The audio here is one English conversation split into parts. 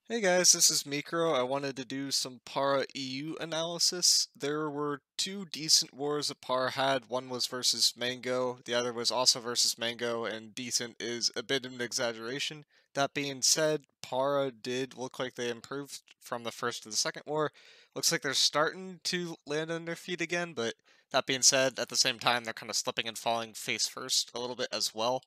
Hey guys, this is Mikro. I wanted to do some Para EU analysis. There were two decent wars that Para had. One was versus Mango, the other was also versus Mango, and decent is a bit of an exaggeration. That being said, Para did look like they improved from the first to the second war. Looks like they're starting to land on their feet again, but that being said, at the same time, they're kind of slipping and falling face first a little bit as well.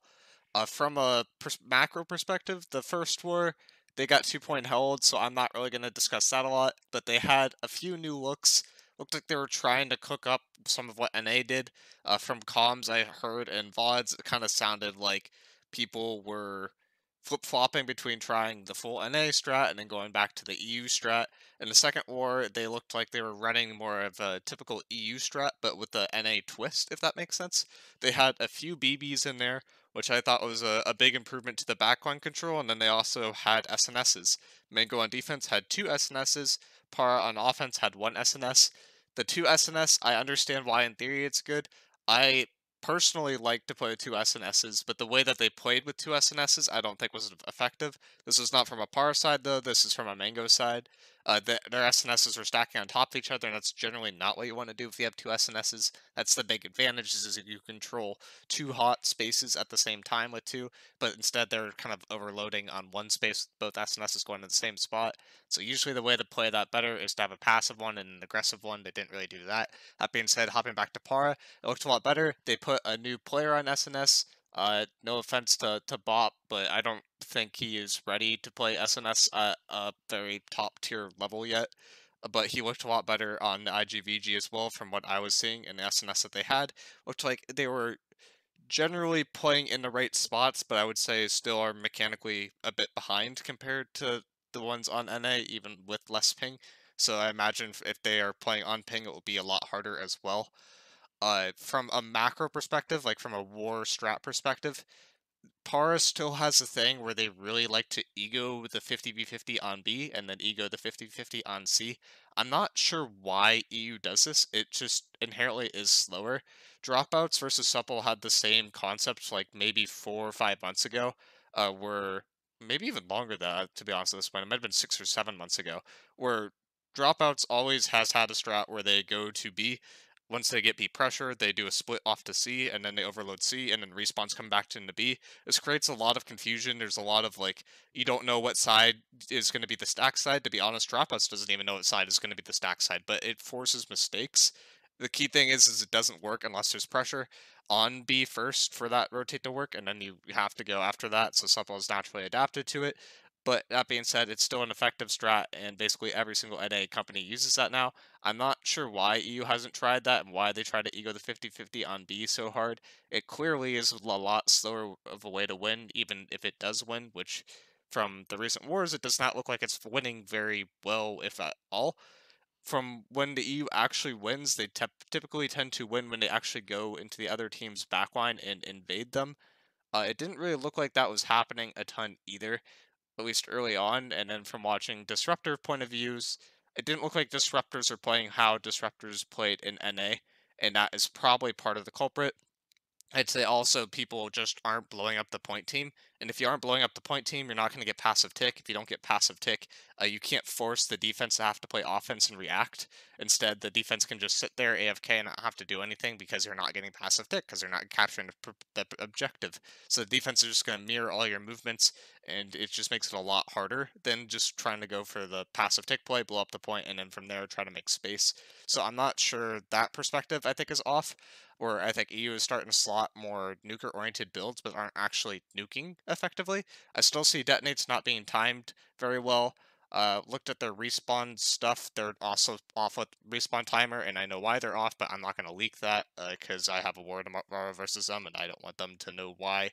From a macro perspective, the first war, they got 2-point held, so I'm not really going to discuss that a lot, but they had a few new looks. Looked like they were trying to cook up some of what NA did. From comms I heard and VODs, it kind of sounded like people were flip-flopping between trying the full NA strat and then going back to the EU strat. In the second war, they looked like they were running more of a typical EU strat, but with the NA twist, if that makes sense. They had a few BBs in there, which I thought was a big improvement to the backline control. And then they also had SNSs. Mango on defense had two SNSs. Para on offense had one SNS. The two SNS, I understand why in theory it's good. I personally like to play with two SNSs, but the way that they played with two SNSs, I don't think was effective. This is not from a Para side though. This is from a Mango side. Their SNSs are stacking on top of each other, and that's generally not what you want to do if you have two SNSs. That's the big advantage is you control two hot spaces at the same time with two, but instead they're kind of overloading on one space, both SNSs going to the same spot. So usually the way to play that better is to have a passive one and an aggressive one. They didn't really do that. That being said, hopping back to Para, it looked a lot better. They put a new player on SNS. No offense to Bop, but I don't think he is ready to play SNS at a very top tier level yet. But he looked a lot better on the IGVG as well, from what I was seeing in the SNS that they had. Looked like they were generally playing in the right spots, but I would say still are mechanically a bit behind compared to the ones on NA, even with less ping. So I imagine if they are playing on ping, it will be a lot harder as well. From a macro perspective, like from a war strat perspective, Para still has a thing where they really like to ego the 50v50 on B and then ego the 50v50 on C. I'm not sure why EU does this. It just inherently is slower. Dropouts versus Supple had the same concept like maybe 4 or 5 months ago, where maybe even longer than that, to be honest at this point. It might have been 6 or 7 months ago, where Dropouts always has had a strat where they go to B. Once they get B pressure, they do a split off to C, and then they overload C, and then respawns come back to into B. This creates a lot of confusion. There's a lot of like, you don't know what side is going to be the stack side. To be honest, Dropouts doesn't even know what side is going to be the stack side, but it forces mistakes. The key thing is it doesn't work unless there's pressure on B first for that rotate to work, and then you have to go after that. So Supple is naturally adapted to it. But that being said, it's still an effective strat, and basically every single NA company uses that now. I'm not sure why EU hasn't tried that and why they try to ego the 50-50 on B so hard. It clearly is a lot slower of a way to win, even if it does win, which from the recent wars, it does not look like it's winning very well, if at all. From when the EU actually wins, they typically tend to win when they actually go into the other team's backline and invade them. It didn't really look like that was happening a ton either, at least early on. And then from watching Disruptor point of views, it didn't look like Disruptors are playing how Disruptors played in NA, and that is probably part of the culprit. I'd say also people just aren't blowing up the point team. And if you aren't blowing up the point team, you're not going to get passive tick. If you don't get passive tick, you can't force the defense to have to play offense and react. Instead, the defense can just sit there AFK and not have to do anything because you're not getting passive tick because they're not capturing the objective. So the defense is just going to mirror all your movements, and it just makes it a lot harder than just trying to go for the passive tick play, blow up the point, and then from there try to make space. So I'm not sure that perspective I think is off, where I think EU is starting to slot more nuker-oriented builds, but aren't actually nuking effectively. I still see detonates not being timed very well. Looked at their respawn stuff. They're also off with respawn timer, and I know why they're off, but I'm not going to leak that because I have a war tomorrow versus them, and I don't want them to know why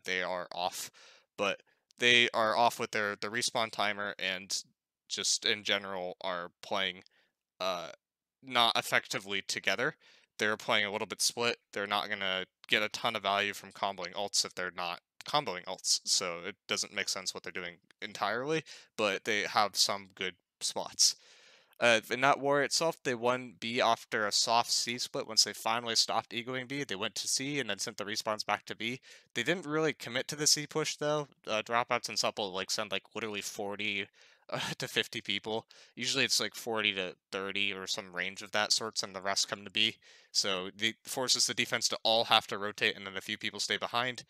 they are off. But they are off with their the respawn timer, and just in general are playing uh, not effectively together. They're playing a little bit split. They're not going to get a ton of value from comboing ults if they're not comboing ults. So it doesn't make sense what they're doing entirely, but they have some good spots. In that war itself, they won B after a soft C split. Once they finally stopped egoing B, they went to C and then sent the respawns back to B. They didn't really commit to the C push though. Dropouts and Supple like send like literally 40 to 50 people. Usually it's like 40 to 30 or some range of that sorts, and the rest come to be. So it forces the defense to all have to rotate, and then a few people stay behind.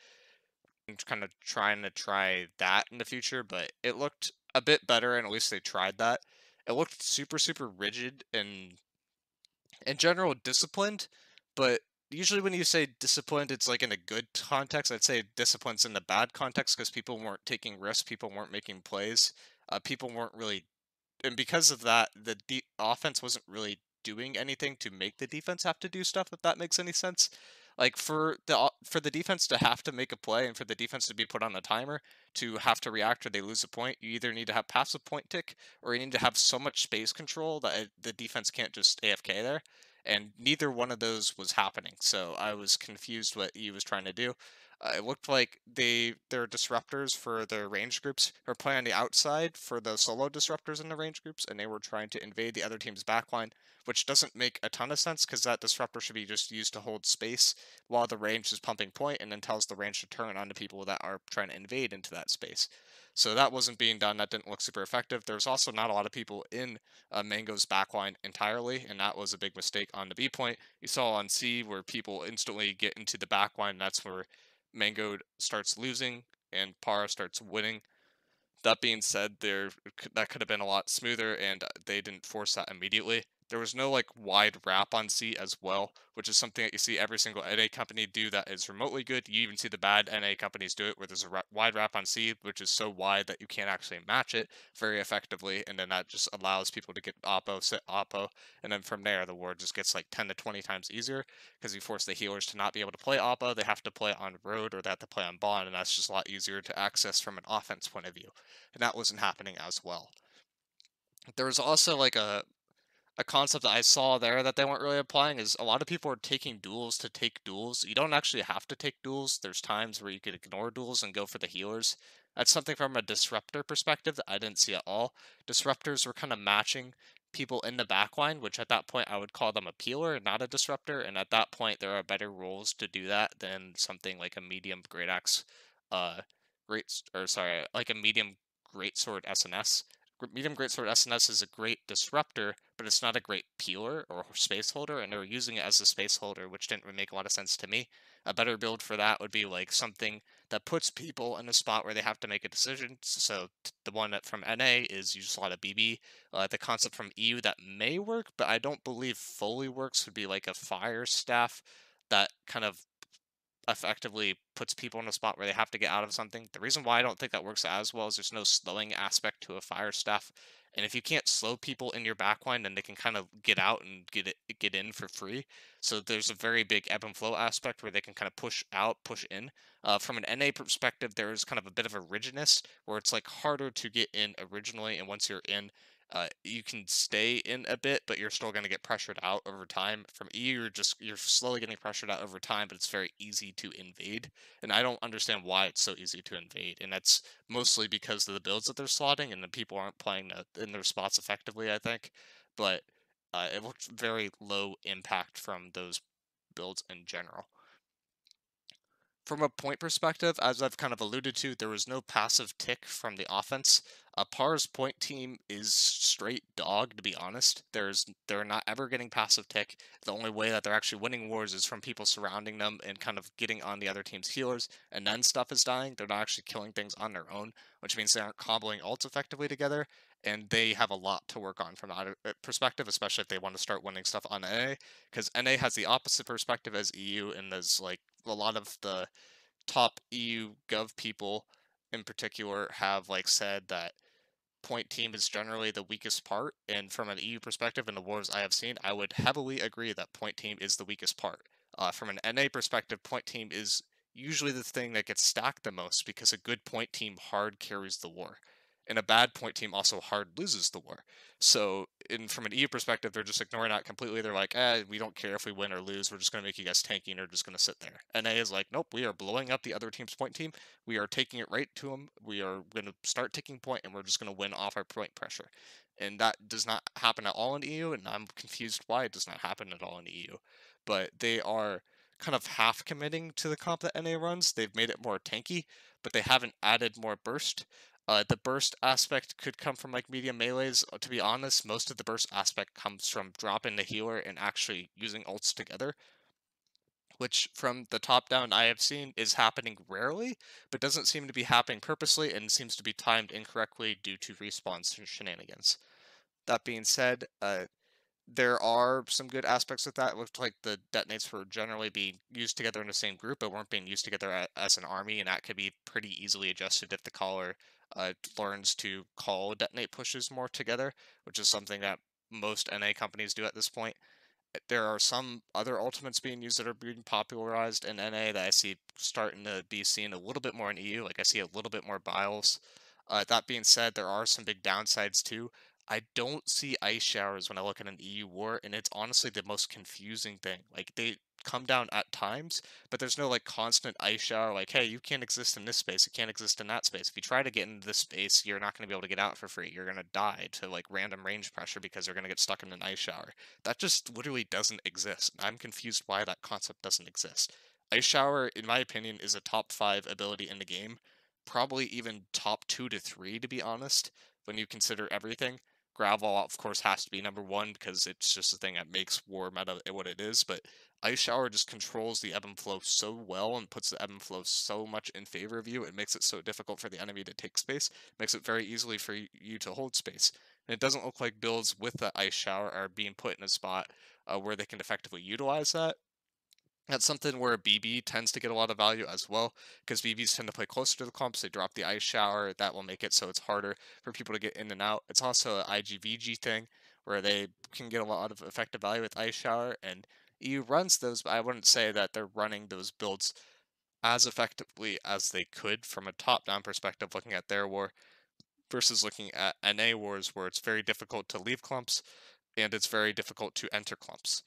I'm kind of trying to try that in the future, but it looked a bit better, and at least they tried that. It looked super rigid and in general disciplined, but usually when you say disciplined, it's like in a good context. I'd say discipline's in the bad context because people weren't taking risks, people weren't making plays, people weren't really, and because of that, the offense wasn't really doing anything to make the defense have to do stuff. If that makes any sense, like for the defense to have to make a play and for the defense to be put on a timer to have to react or they lose a point, you either need to have passive point tick or you need to have so much space control that the defense can't just AFK there. And neither one of those was happening. So I was confused what he was trying to do. It looked like their disruptors for their range groups were playing on the outside for the solo disruptors in the range groups, and they were trying to invade the other team's backline, which doesn't make a ton of sense because that disruptor should be just used to hold space while the range is pumping point, and then tells the range to turn on the people that are trying to invade into that space. So that wasn't being done. That didn't look super effective. There's also not a lot of people in Mango's backline entirely, and that was a big mistake on the B point. You saw on C where people instantly get into the backline. That's where Mango starts losing and Para starts winning. That being said, that could have been a lot smoother, and they didn't force that immediately. There was no like wide wrap on C as well, which is something that you see every single NA company do that is remotely good. You even see the bad NA companies do it, where there's a wide wrap on C, which is so wide that you can't actually match it very effectively, and then that just allows people to get oppo, sit oppo, and then from there the war just gets like 10 to 20 times easier because you force the healers to not be able to play oppo. They have to play on road or they have to play on bond, and that's just a lot easier to access from an offense point of view, and that wasn't happening as well. There was also like a concept that I saw there that they weren't really applying is a lot of people are taking duels to take duels. You don't actually have to take duels. There's times where you could ignore duels and go for the healers. That's something from a disruptor perspective that I didn't see at all. Disruptors were kind of matching people in the backline, which at that point I would call them a peeler, not a disruptor. And at that point, there are better roles to do that than something like a medium great axe, like a medium greatsword SNS. Medium Greatsword SNS is a great disruptor, but it's not a great peeler or space holder, and they were using it as a space holder, which didn't really make a lot of sense to me. A better build for that would be like something that puts people in a spot where they have to make a decision. So the one that from NA is you just a lot of BB. The concept from EU that may work, but I don't believe fully works, would be like a fire staff that kind of effectively puts people in a spot where they have to get out of something. The reason why I don't think that works as well is there's no slowing aspect to a fire staff. And if you can't slow people in your backline, then they can kind of get out and get in for free. So there's a very big ebb and flow aspect where they can kind of push out, push in. From an NA perspective, there is kind of a bit of a rigidness where it's like harder to get in originally, and once you're in, you can stay in a bit, but you're still going to get pressured out over time. From EU, you're slowly getting pressured out over time, but it's very easy to invade, and I don't understand why it's so easy to invade. And that's mostly because of the builds that they're slotting, and the people aren't playing in their spots effectively, I think. But it looks very low impact from those builds in general. From a point perspective, as I've kind of alluded to, there was no passive tick from the offense. Par's point team is straight dog, to be honest. They're not ever getting passive tick. The only way that they're actually winning wars is from people surrounding them and kind of getting on the other team's healers, and then stuff is dying. They're not actually killing things on their own, which means they aren't comboing ults effectively together, and they have a lot to work on from that perspective, especially if they want to start winning stuff on NA, because NA has the opposite perspective as EU, and there's like a lot of the top EU gov people in particular have like said that point team is generally the weakest part, and from an EU perspective in the wars I have seen, I would heavily agree that point team is the weakest part. From an NA perspective, point team is usually the thing that gets stacked the most because a good point team hard carries the war, and a bad point team also hard loses the war. So, from an EU perspective, they're just ignoring that completely. They're like, we don't care if we win or lose. We're just going to make you guys tanky, and are just going to sit there. NA is like, nope, we are blowing up the other team's point team. We are taking it right to them. We are going to start taking point, and we're just going to win off our point pressure. And that does not happen at all in EU, and I'm confused why it does not happen at all in EU. But they are kind of half committing to the comp that NA runs. They've made it more tanky, but they haven't added more burst. The burst aspect could come from like medium melees. To be honest, most of the burst aspect comes from dropping the healer and actually using ults together, which from the top down I have seen is happening rarely, but doesn't seem to be happening purposely and seems to be timed incorrectly due to respawn shenanigans. That being said, there are some good aspects of that. It looked like the detonates were generally being used together in the same group, but weren't being used together as an army, and that could be pretty easily adjusted if the caller learns to call detonate pushes more together, which is something that most NA companies do at this point. There are some other ultimates being used that are being popularized in NA that I see starting to be seen a little bit more in EU. Like I see a little bit more Biles. That being said, there are some big downsides too. I don't see ice showers when I look at an EU war, and it's honestly the most confusing thing. Like they come down at times, but there's no like constant ice shower. Like, hey, you can't exist in this space. You can't exist in that space. If you try to get into this space, you're not going to be able to get out for free. You're going to die to like random range pressure because you're going to get stuck in an ice shower. That just literally doesn't exist. I'm confused why that concept doesn't exist. Ice Shower, in my opinion, is a top 5 ability in the game. Probably even top 2 to 3, to be honest, when you consider everything. Gravel, of course, has to be number 1 because it's just the thing that makes War meta what it is, but Ice Shower just controls the ebb and flow so well and puts the ebb and flow so much in favor of you. It makes it so difficult for the enemy to take space, makes it very easily for you to hold space. And it doesn't look like builds with the Ice Shower are being put in a spot where they can effectively utilize that. That's something where BB tends to get a lot of value as well, because BBs tend to play closer to the clumps. They drop the ice shower. That will make it so it's harder for people to get in and out. It's also an IGVG thing where they can get a lot of effective value with ice shower, and EU runs those, but I wouldn't say that they're running those builds as effectively as they could from a top-down perspective, looking at their war versus looking at NA wars, where it's very difficult to leave clumps and it's very difficult to enter clumps.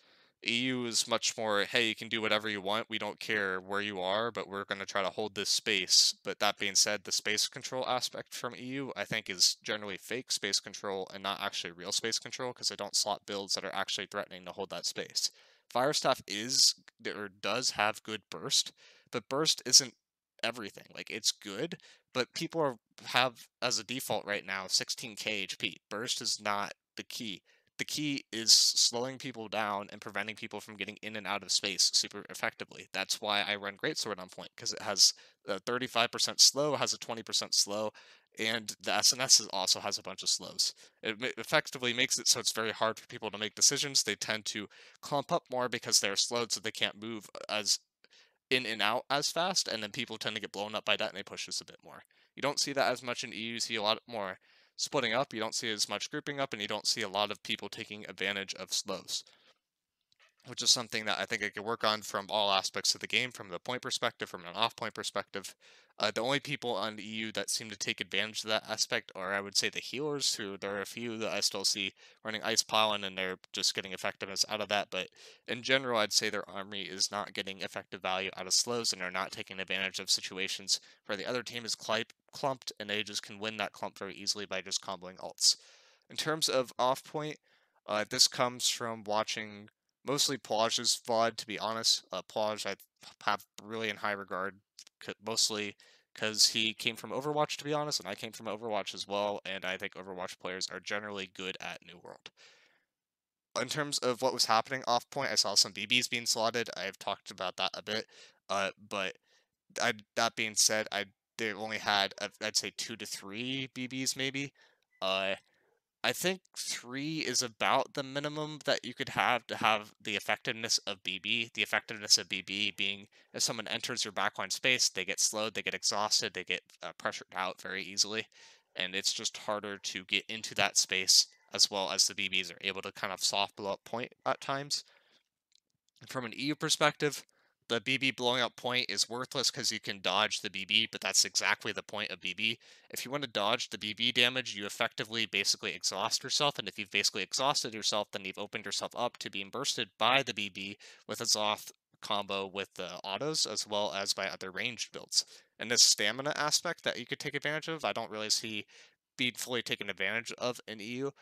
EU is much more, hey, you can do whatever you want. We don't care where you are, but we're going to try to hold this space. But that being said, the space control aspect from EU, I think, is generally fake space control and not actually real space control because they don't slot builds that are actually threatening to hold that space. Firestaff is or does have good burst, but burst isn't everything. Like it's good, but people have as a default right now 16k HP. Burst is not the key. The key is slowing people down and preventing people from getting in and out of space super effectively. That's why I run Greatsword on point, because it has a 35% slow, has a 20% slow, and the SNS also has a bunch of slows. It effectively makes it so it's very hard for people to make decisions. They tend to clump up more because they're slowed, so they can't move as in and out as fast, and then people tend to get blown up by detonate pushes a bit more. You don't see that as much in EU. You see a lot more splitting up. You don't see as much grouping up, and you don't see a lot of people taking advantage of slows, which is something that I think I could work on from all aspects of the game, from the point perspective, from an off-point perspective. The only people on the EU that seem to take advantage of that aspect are, I would say, the healers, who there are a few that I still see running Ice Pollen, and they're just getting effectiveness out of that. But in general, I'd say their army is not getting effective value out of slows, and they're not taking advantage of situations where the other team is clumped, and they just can win that clump very easily by just comboing ults. In terms of off-point, this comes from watching mostly Plage's VOD, to be honest. Plage I have really in high regard, mostly because he came from Overwatch, to be honest, and I came from Overwatch as well, and I think Overwatch players are generally good at New World. In terms of what was happening off point, I saw some BBs being slotted. I've talked about that a bit, but that being said, they only had I'd say 2 to 3 BBs maybe. I think 3 is about the minimum that you could have to have the effectiveness of BB. The effectiveness of BB being if someone enters your backline space, they get slowed, they get exhausted, they get pressured out very easily, and it's just harder to get into that space, as well as the BBs are able to kind of soft blow up point at times. From an EU perspective, the BB blowing up point is worthless because you can dodge the BB, but that's exactly the point of BB. If you want to dodge the BB damage, you effectively basically exhaust yourself, and if you've basically exhausted yourself, then you've opened yourself up to being bursted by the BB with a Zoth combo with the autos, as well as by other ranged builds. And this stamina aspect that you could take advantage of, I don't really see being fully taken advantage of in EU.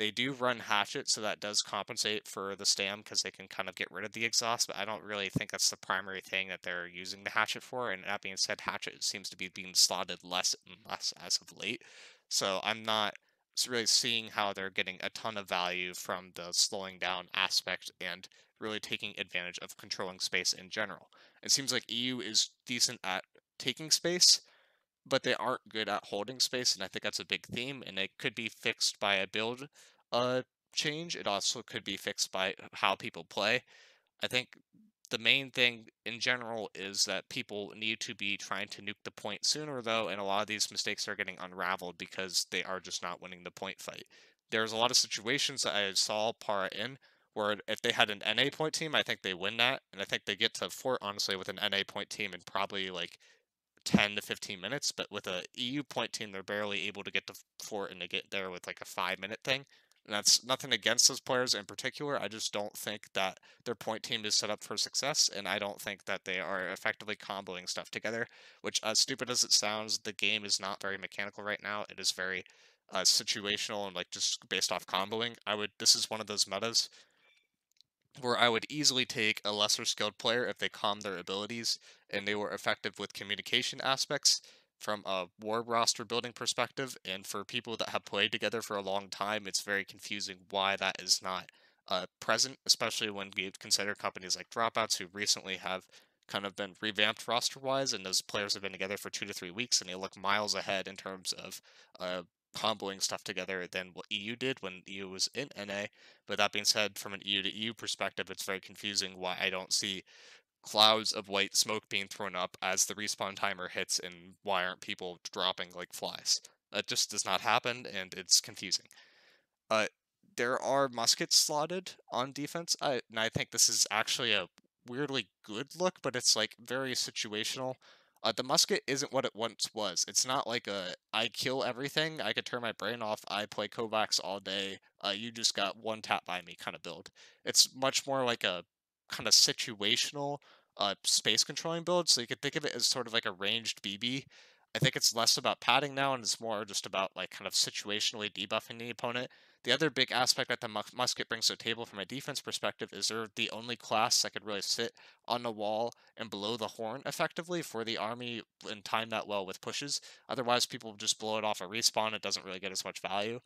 They do run Hatchet, so that does compensate for the stam because they can kind of get rid of the exhaust, but I don't really think that's the primary thing that they're using the Hatchet for. And that being said, Hatchet seems to be being slotted less and less as of late. So I'm not really seeing how they're getting a ton of value from the slowing down aspect and really taking advantage of controlling space in general. It seems like EU is decent at taking space, but they aren't good at holding space, and I think that's a big theme, and it could be fixed by a build uh change. It also could be fixed by how people play. I think the main thing in general is that people need to be trying to nuke the point sooner, though, and a lot of these mistakes are getting unraveled because they are just not winning the point fight. There's a lot of situations that I saw Para in where if they had an NA point team, I think they win that, and I think they get to fort honestly with an NA point team in probably like 10 to 15 minutes, but with a EU point team, they're barely able to get to fort and to get there with like a 5 minute thing. And that's nothing against those players in particular. I just don't think that their point team is set up for success, and I don't think that they are effectively comboing stuff together. Which, as stupid as it sounds, the game is not very mechanical right now. It is very situational and like just based off comboing. This is one of those metas where I would easily take a lesser skilled player if they calmed their abilities and they were effective with communication aspects from a war roster building perspective. And for people that have played together for a long time, it's very confusing why that is not present, especially when we consider companies like Dropouts who recently have kind of been revamped roster wise, and those players have been together for 2 to 3 weeks and they look miles ahead in terms of comboing stuff together than what EU did when EU was in NA. But that being said, from an EU to EU perspective, it's very confusing why I don't see clouds of white smoke being thrown up as the respawn timer hits, and why aren't people dropping like flies? That just does not happen, and it's confusing. Uh, there are muskets slotted on defense, and I think this is actually a weirdly good look, but it's like very situational. The musket isn't what it once was. It's not like a I kill everything, I could turn my brain off, I play Kovacs all day, you just got one tap by me kind of build. It's much more like a kind of situational space controlling build, so you could think of it as sort of like a ranged BB. I think it's less about padding now, and it's more just about like kind of situationally debuffing the opponent. The other big aspect that the musket brings to the table from a defense perspective is they're the only class that could really sit on the wall and below the horn effectively for the army and time that well with pushes. Otherwise, people just blow it off a respawn. It doesn't really get as much value.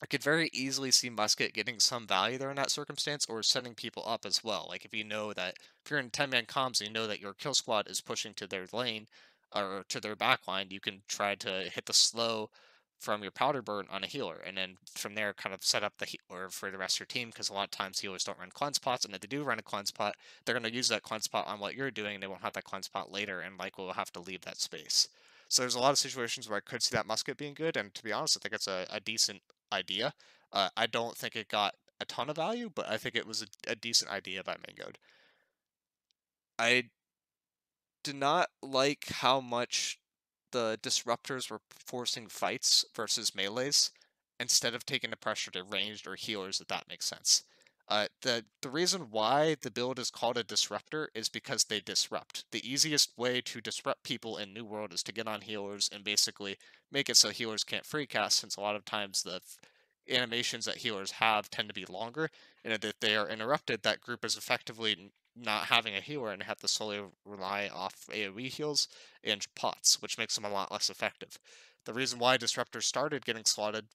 I could very easily see Musket getting some value there in that circumstance, or setting people up as well. Like if you know that if you're in 10-man comms and you know that your kill squad is pushing to their lane or to their backline, you can try to hit the slow from your powder burn on a healer, and then from there kind of set up the healer for the rest of your team, because a lot of times healers don't run cleanse pots, and if they do run a cleanse pot, they're going to use that cleanse pot on what you're doing, and they won't have that cleanse pot later, and like will have to leave that space. So there's a lot of situations where I could see that musket being good, and to be honest, I think it's a decent idea. I don't think it got a ton of value, but I think it was a decent idea by Mangoed. I did not like how much the disruptors were forcing fights versus melees instead of taking the pressure to ranged or healers, if that makes sense. The reason why the build is called a disruptor is because they disrupt. The easiest way to disrupt people in New World is to get on healers and basically make it so healers can't free cast, since a lot of times the animations that healers have tend to be longer, and if they are interrupted, that group is effectively not having a healer and have to solely rely off AoE heals and pots, which makes them a lot less effective. The reason why disruptors started getting slotted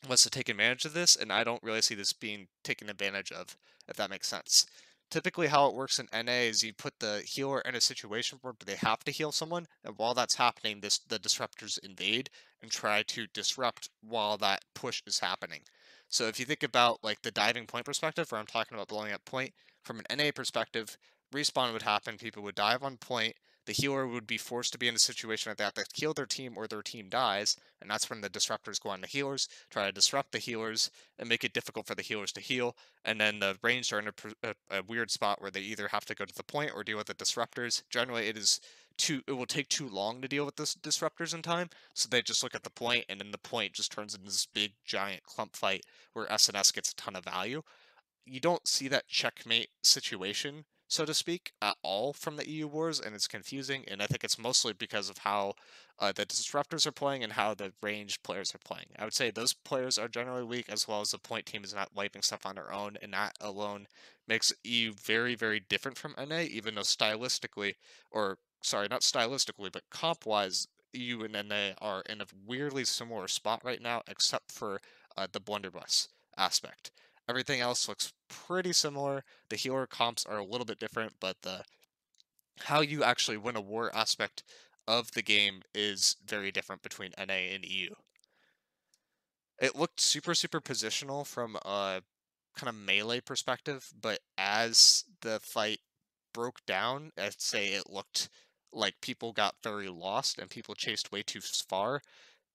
was to take advantage of this, and I don't really see this being taken advantage of, if that makes sense. Typically, how it works in NA is you put the healer in a situation where they have to heal someone, and while that's happening, the disruptors invade and try to disrupt while that push is happening. So if you think about like the diving point perspective, where I'm talking about blowing up point, from an NA perspective, respawn would happen, people would dive on point, the healer would be forced to be in a situation like that that kill their team or their team dies, and that's when the disruptors go on the healers, try to disrupt the healers, and make it difficult for the healers to heal. And then the ranged are in a weird spot where they either have to go to the point or deal with the disruptors. Generally, it will take too long to deal with the disruptors in time, so they just look at the point, and then the point just turns into this big giant clump fight where SNS gets a ton of value. You don't see that checkmate situation so to speak, at all from the EU wars, and it's confusing. And I think it's mostly because of how the disruptors are playing and how the ranged players are playing. I would say those players are generally weak, as well as the point team is not wiping stuff on their own, and that alone makes EU very, very different from NA. Even though stylistically, or sorry, not stylistically, but comp wise, EU and NA are in a weirdly similar spot right now, except for the blunderbuss aspect. Everything else looks pretty similar. The healer comps are a little bit different, but the how you actually win a war aspect of the game is very different between NA and EU. It looked super, super positional from a kind of melee perspective, but as the fight broke down, I'd say it looked like people got very lost and people chased way too far.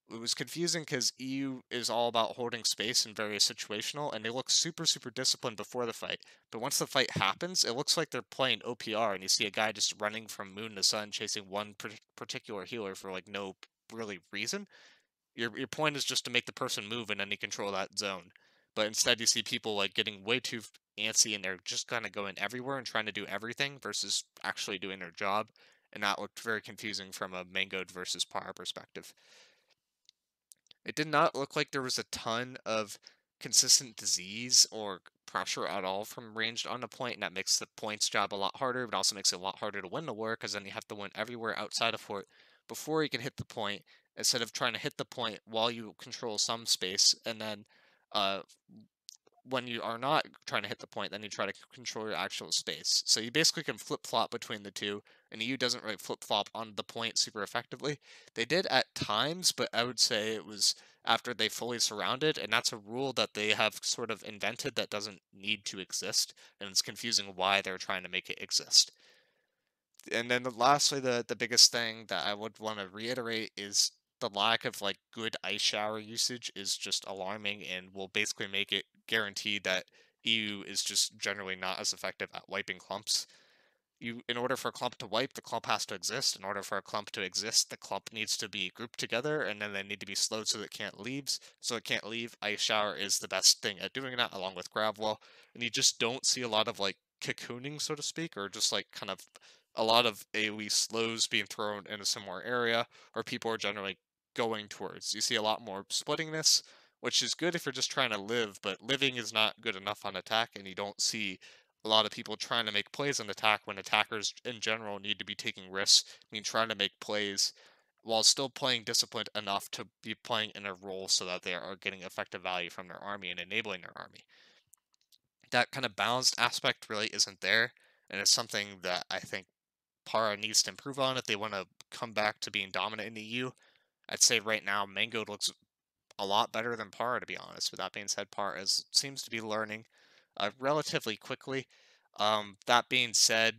It was confusing because EU is all about holding space and very situational, and they look super, super disciplined before the fight. But once the fight happens, it looks like they're playing OPR, and you see a guy just running from moon to sun, chasing one particular healer for like no really reason. Your point is just to make the person move and then you control that zone. But instead, you see people like getting way too antsy, and they're just kind of going everywhere and trying to do everything versus actually doing their job. And that looked very confusing from a mangoed versus par perspective. It did not look like there was a ton of consistent disease or pressure at all from ranged on the point, and that makes the points job a lot harder, but also makes it a lot harder to win the war, because then you have to win everywhere outside of fort before you can hit the point, instead of trying to hit the point while you control some space, and then uh, when you are not trying to hit the point, then you try to control your actual space. So you basically can flip flop between the two, and EU doesn't really flip flop on the point super effectively. They did at times, but I would say it was after they fully surrounded, and that's a rule that they have sort of invented that doesn't need to exist, and it's confusing why they're trying to make it exist. And then lastly, the biggest thing that I would want to reiterate is the lack of like good ice shower usage is just alarming and will basically make it guaranteed that EU is just generally not as effective at wiping clumps. In order for a clump to wipe, the clump has to exist. In order for a clump to exist, the clump needs to be grouped together, and then they need to be slowed so that it can't leave. So it can't leave. Ice shower is the best thing at doing that, along with grab wall. And you just don't see a lot of like cocooning, so to speak, or just like kind of a lot of AoE slows being thrown in a similar area, or people are generally going towards. You see a lot more splittingness, which is good if you're just trying to live, but living is not good enough on attack, and you don't see a lot of people trying to make plays on attack when attackers in general need to be taking risks. I mean, trying to make plays while still playing disciplined enough to be playing in a role so that they are getting effective value from their army and enabling their army. That kind of balanced aspect really isn't there, and it's something that I think Para needs to improve on if they want to come back to being dominant in the EU. I'd say right now Mango looks a lot better than Para, to be honest. With that being said, Para seems to be learning relatively quickly. That being said,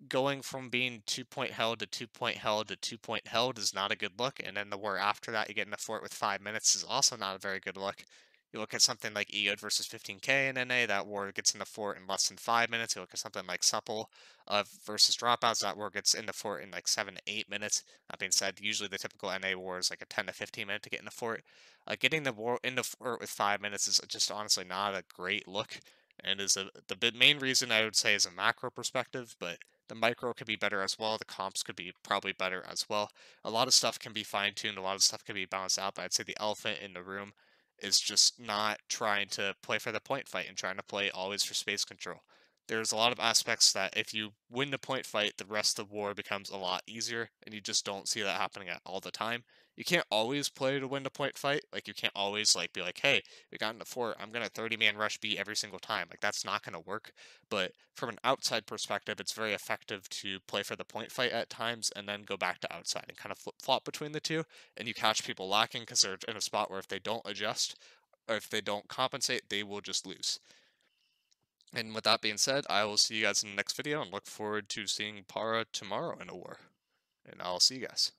going from being 2 point held to 2 point held to 2 point held is not a good look. And then the war after that, you get in the fort with 5 minutes is also not a very good look. You look at something like EOD versus 15K in NA, that war gets in the fort in less than 5 minutes. You look at something like Supple versus Dropouts, that war gets in the fort in like 7 to 8 minutes. That being said, usually the typical NA war is like a 10 to 15 minute to get in the fort. Getting the war in the fort with 5 minutes is just honestly not a great look, and is the main reason I would say is a macro perspective, but the micro could be better as well. The comps could be probably better as well. A lot of stuff can be fine tuned. A lot of stuff can be balanced out. But I'd say the elephant in the room is just not trying to play for the point fight and trying to play always for space control. There's a lot of aspects that if you win the point fight, the rest of the war becomes a lot easier, and you just don't see that happening at all the time. You can't always play to win the point fight. Like you can't always like be like, hey, we got in the fort. I'm gonna 30-man rush B every single time. Like that's not gonna work. But from an outside perspective, it's very effective to play for the point fight at times and then go back to outside and kind of flip flop between the two. And you catch people lacking because they're in a spot where if they don't adjust or if they don't compensate, they will just lose. And with that being said, I will see you guys in the next video and look forward to seeing Para tomorrow in a war. And I'll see you guys.